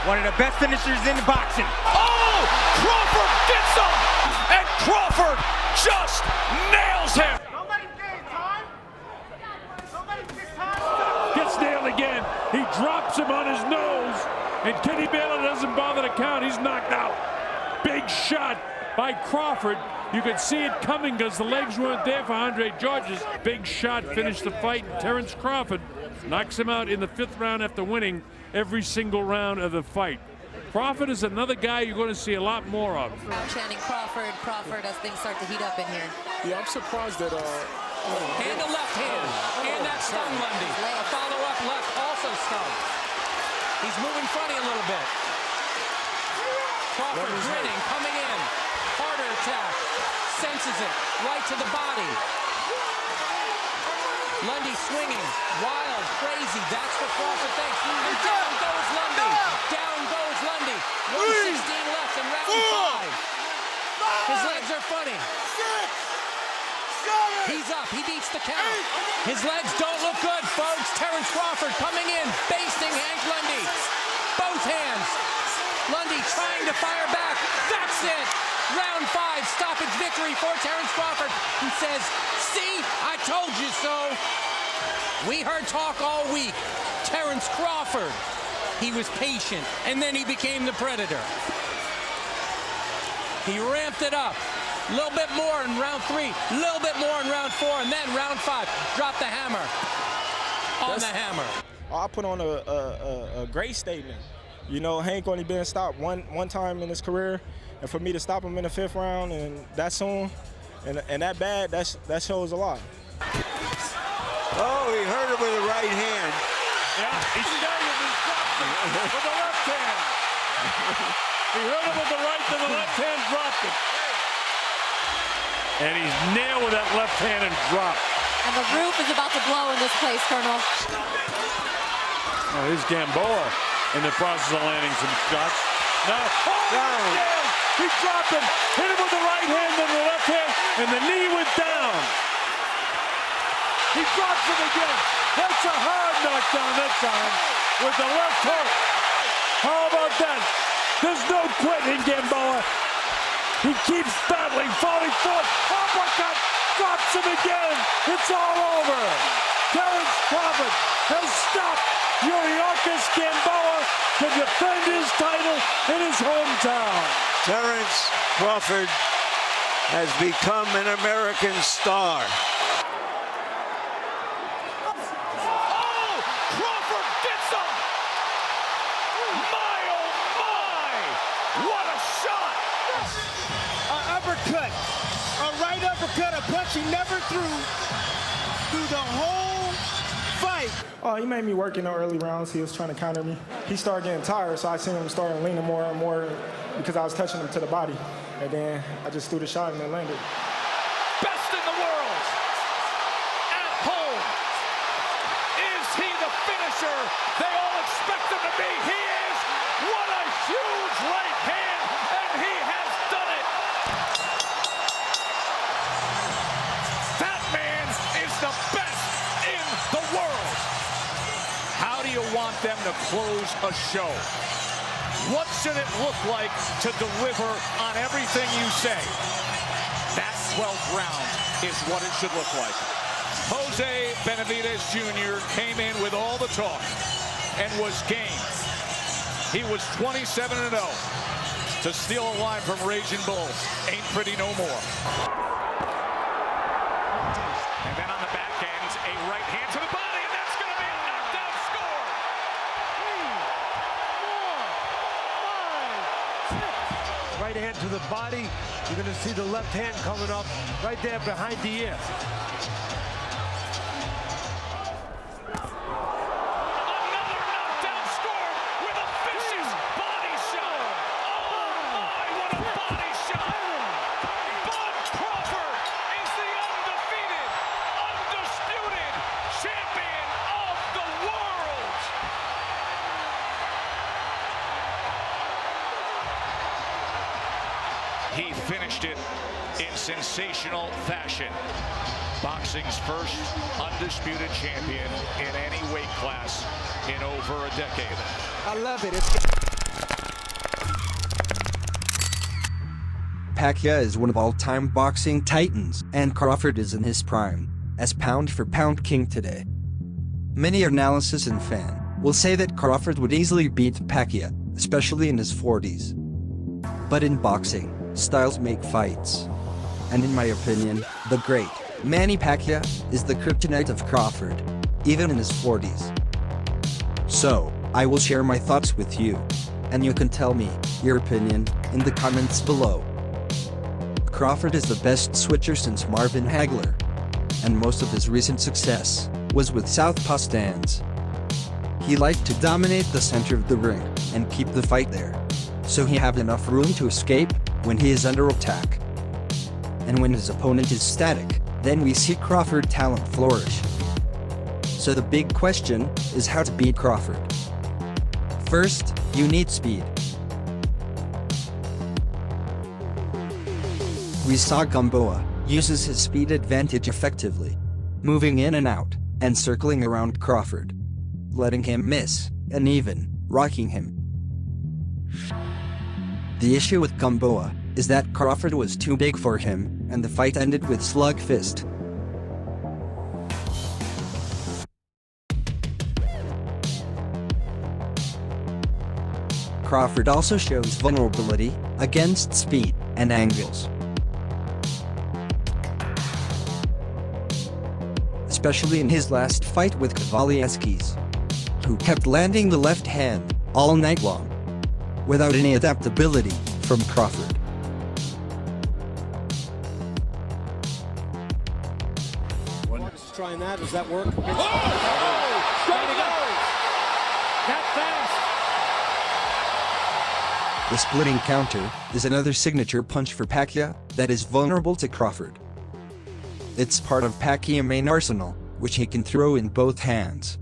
One of the best finishers in boxing. Oh! Crawford gets him! And Crawford just nails him! Gets nailed again. He drops him on his nose, and Kenny Baylor doesn't bother to count. He's knocked out. Big shot by Crawford. You could see it coming because the legs weren't there for Andre Georges. Big shot finished the fight. Terrence Crawford knocks him out in the 5th round after winning every single round of the fight. Crawford is another guy you're going to see a lot more of. Chanting Crawford, Crawford as things start to heat up in here. Yeah, I'm surprised that And a left hand. And that stung Lundy. A follow-up left also stung. He's moving funny a little bit. Crawford grinning, coming in. Harder attack. Senses it. Right to the body. Lundy swinging. Wild, crazy. That's what Crawford thinks. And down goes Lundy. Down goes Lundy. 1:16 left in round 5. His legs are funny. He's up. He beats the count. His legs don't look good, folks. Terrence Crawford coming in, basting Hank Lundy. Both hands. Lundy trying to fire back. That's it. Round 5, stoppage victory for Terrence Crawford, who says, "See, I told you so." We heard talk all week. Terrence Crawford. He was patient, and then he became the Predator. He ramped it up. A little bit more in round 3, a little bit more in round 4, and then round 5. Drop the hammer on the hammer. I put on a great statement. You know, Hank only been stopped one time in his career, and for me to stop him in the 5th round and that soon and that bad, that shows a lot. Oh, he hurt him with the right hand. Yeah, he staggered and dropped him with the left hand. He hurt him with the right, then the left hand dropped him. And he's nailed with that left hand and dropped. And the roof is about to blow in this place, Colonel. Oh, here's Gamboa in the process of landing some shots. Now, down. He dropped him, hit him with the right hand and the left hand, and the knee went down. He drops him again. That's a hard knockdown that time with the left hook. How about that? There's no quitting Gamboa. He keeps battling, falling forward. Uppercut, drops him again. It's all over. Terrence Crawford has stopped Yuriorkis Gamboa to defend his title in his hometown. Terrence Crawford has become an American star. Uppercut, a punch he never threw through the whole fight. Oh, he made me work in the early rounds. He was trying to counter me. He started getting tired, so I seen him start leaning more and more because I was touching him to the body. And then I just threw the shot and it landed. Best in the world. At home. Is he the finisher they all expect him to be? He is. What a huge right hand, and he has done it. That man is the best in the world. How do you want them to close a show? What should it look like to deliver on everything you say? That 12th round is what it should look like. Jose Benavidez Jr. came in with all the talk and was game. He was 27-0. To steal a line from Raging Bull ain't pretty no more. And then on the back end, a right hand to the body, and that's going to be a knockdown score. 3, 4, 5, 6. Right hand to the body. You're going to see the left hand coming up right there behind the ear. He finished it in sensational fashion. Boxing's first undisputed champion in any weight class in over a decade. I love it. Pacquiao is one of all-time boxing titans, and Crawford is in his prime as pound-for-pound king today. Many analysts and fans will say that Crawford would easily beat Pacquiao, especially in his 40s. But in boxing, styles make fights. And in my opinion, the great Manny Pacquiao is the kryptonite of Crawford, even in his 40s. So, I will share my thoughts with you, and you can tell me your opinion in the comments below. Crawford is the best switcher since Marvin Hagler, and most of his recent success was with southpaw stands. He liked to dominate the center of the ring and keep the fight there, so he have enough room to escape when he is under attack. And when his opponent is static, then we see Crawford talent flourish. So the big question is how to beat Crawford. First, you need speed. We saw Gamboa uses his speed advantage effectively, moving in and out, and circling around Crawford, letting him miss, and even rocking him. The issue with Gamboa is that Crawford was too big for him, and the fight ended with slugfest. Crawford also shows vulnerability against speed and angles, especially in his last fight with Kowalski's, who kept landing the left hand all night long, without any adaptability from Crawford. Just trying that. Does that work? Oh! Straight to go! That fast! The splitting counter is another signature punch for Pacquiao that is vulnerable to Crawford. It's part of Pacquiao's main arsenal, which he can throw in both hands.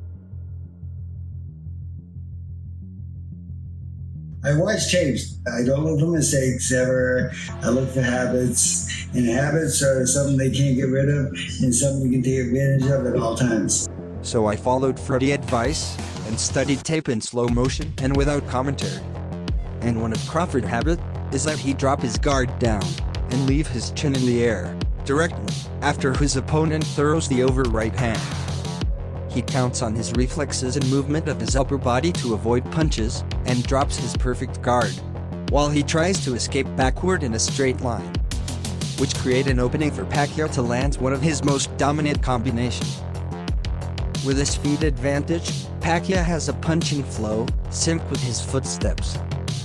I watch tapes. I don't look for mistakes ever. I look for habits. And habits are something they can't get rid of and something you can take advantage of at all times. So I followed Freddie's advice and studied tape in slow motion and without commentary. And one of Crawford's habits is that he drop his guard down and leave his chin in the air directly after his opponent throws the over right hand. He counts on his reflexes and movement of his upper body to avoid punches and drops his perfect guard, while he tries to escape backward in a straight line, which create an opening for Pacquiao to land one of his most dominant combinations. With a speed advantage, Pacquiao has a punching flow sync with his footsteps.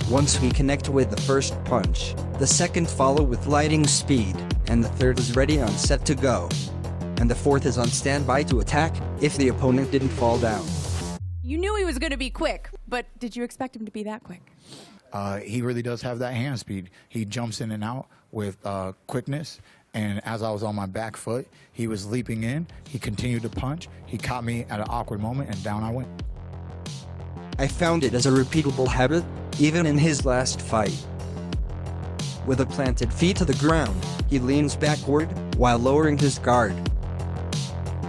Once we connect with the first punch, the second follow with lightning speed, and the third is ready on set to go. And the fourth is on standby to attack if the opponent didn't fall down. You knew he was going to be quick, but did you expect him to be that quick? He really does have that hand speed. He jumps in and out with quickness, and as I was on my back foot, he was leaping in, he continued to punch, he caught me at an awkward moment, and down I went. I found it as a repeatable habit, even in his last fight. With a planted feet to the ground, he leans backward while lowering his guard,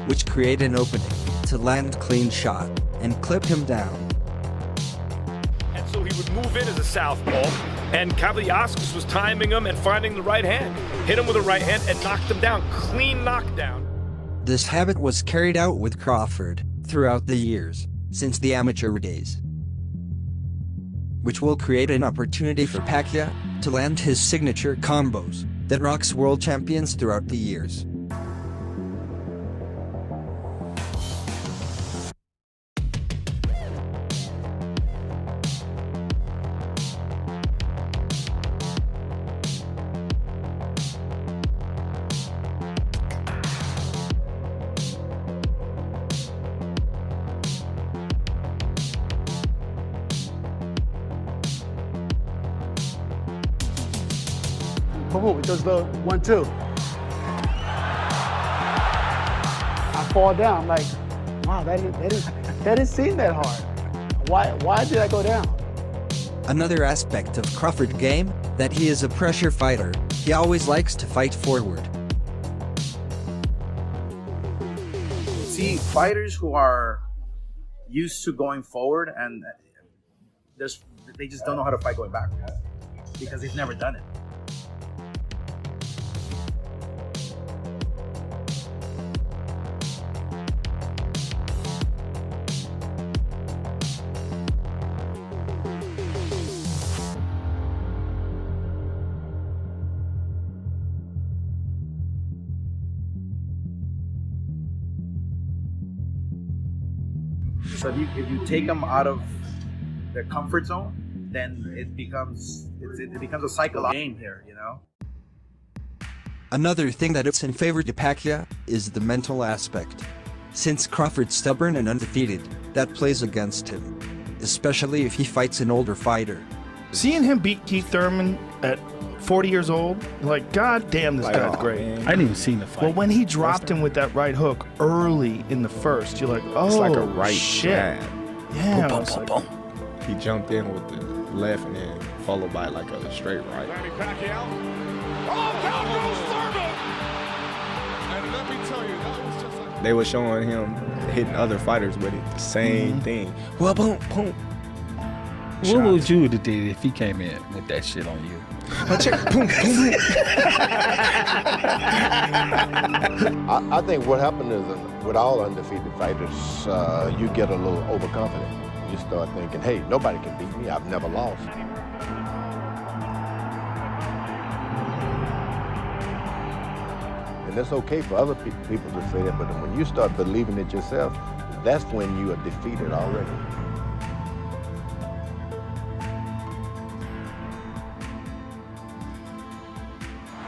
which create an opening to land clean shot and clip him down. And so he would move in as a southpaw, and Kowalski was timing him and finding the right hand. Hit him with the right hand and knocked him down. Clean knockdown. This habit was carried out with Crawford throughout the years, since the amateur days, which will create an opportunity for Pacquiao to land his signature combos that rocks world champions throughout the years. Boom, it does the 1-2. I fall down, I'm like, wow, that didn't seem that hard. Why did I go down? Another aspect of Crawford's game, that he is a pressure fighter. He always likes to fight forward. See, fighters who are used to going forward and they just don't know how to fight going backwards because they've never done it. So if you take them out of their comfort zone, then it becomes a psychological game here, you know. Another thing that is in favor to Pacquiao is the mental aspect. Since Crawford's stubborn and undefeated, that plays against him, especially if he fights an older fighter. Seeing him beat Keith Thurman at 40 years old, like, god damn, this guy's great. I didn't even see the fight. Well, when he dropped him with that right hook early in the first, you're like, oh, it's like a right shit. jab. Yeah. Boom, boom, boom, boom. He jumped in with the left and then followed by like a straight right. Oh, down goes Thurman! And let me tell you, that was just like... They were showing him hitting other fighters with it, the same thing. Well, boom, boom. What would you have did if he came in with that shit on you? Boom, boom, I think what happened is with all undefeated fighters, you get a little overconfident. You start thinking, hey, nobody can beat me. I've never lost. And it's okay for other people to say that, but when you start believing it yourself, that's when you are defeated already.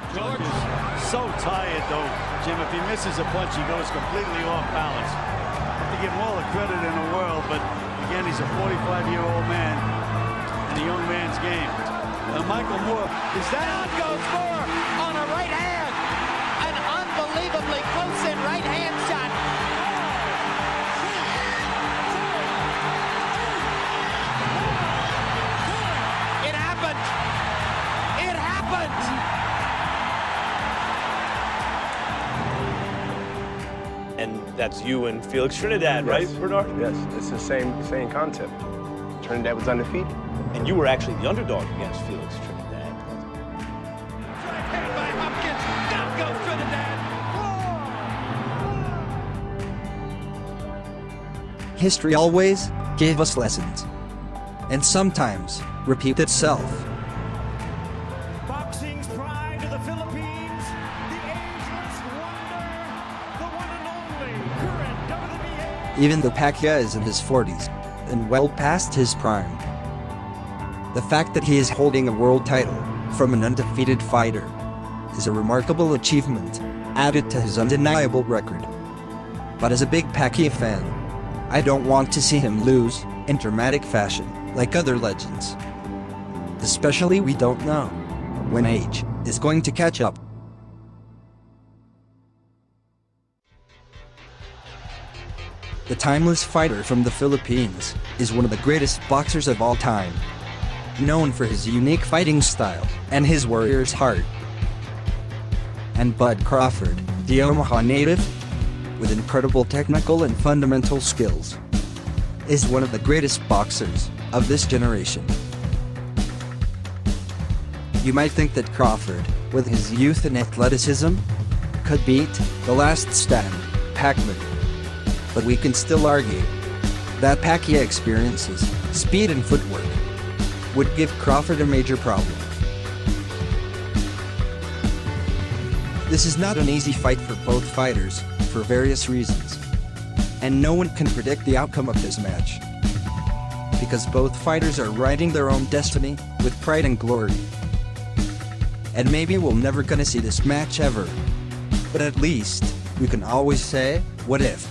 George is so tired, though, Jim. If he misses a punch, he goes completely off balance. I have to give him all the credit in the world, but again, he's a 45-year-old man in a young man's game. Michael Moore, is that on goes Moore on a right hand? An unbelievably close-in right hand shot. It happened. It happened. And that's you and Felix Trinidad, right, Bernard? Yes, it's the same concept. Trinidad was undefeated. And you were actually the underdog against Felix Trinidad. By Hopkins, down goes Trinidad. History always gave us lessons, and sometimes repeat itself. boxing's pride of the Philippines, the ageless wonder, the one and only current WWE. Even though Pacquiao is in his 40s and well past his prime, the fact that he is holding a world title from an undefeated fighter is a remarkable achievement added to his undeniable record. But as a big Pacquiao fan, I don't want to see him lose in dramatic fashion like other legends. Especially we don't know when age is going to catch up. The timeless fighter from the Philippines is one of the greatest boxers of all time, known for his unique fighting style and his warrior's heart. And Bud Crawford, the Omaha native, with incredible technical and fundamental skills, is one of the greatest boxers of this generation. You might think that Crawford, with his youth and athleticism, could beat the last stand, Pacman. But we can still argue that Pacquiao experiences, speed and footwork would give Crawford a major problem. This is not an easy fight for both fighters, for various reasons. And no one can predict the outcome of this match, because both fighters are riding their own destiny with pride and glory. And maybe we're never gonna see this match ever, but at least we can always say, what if?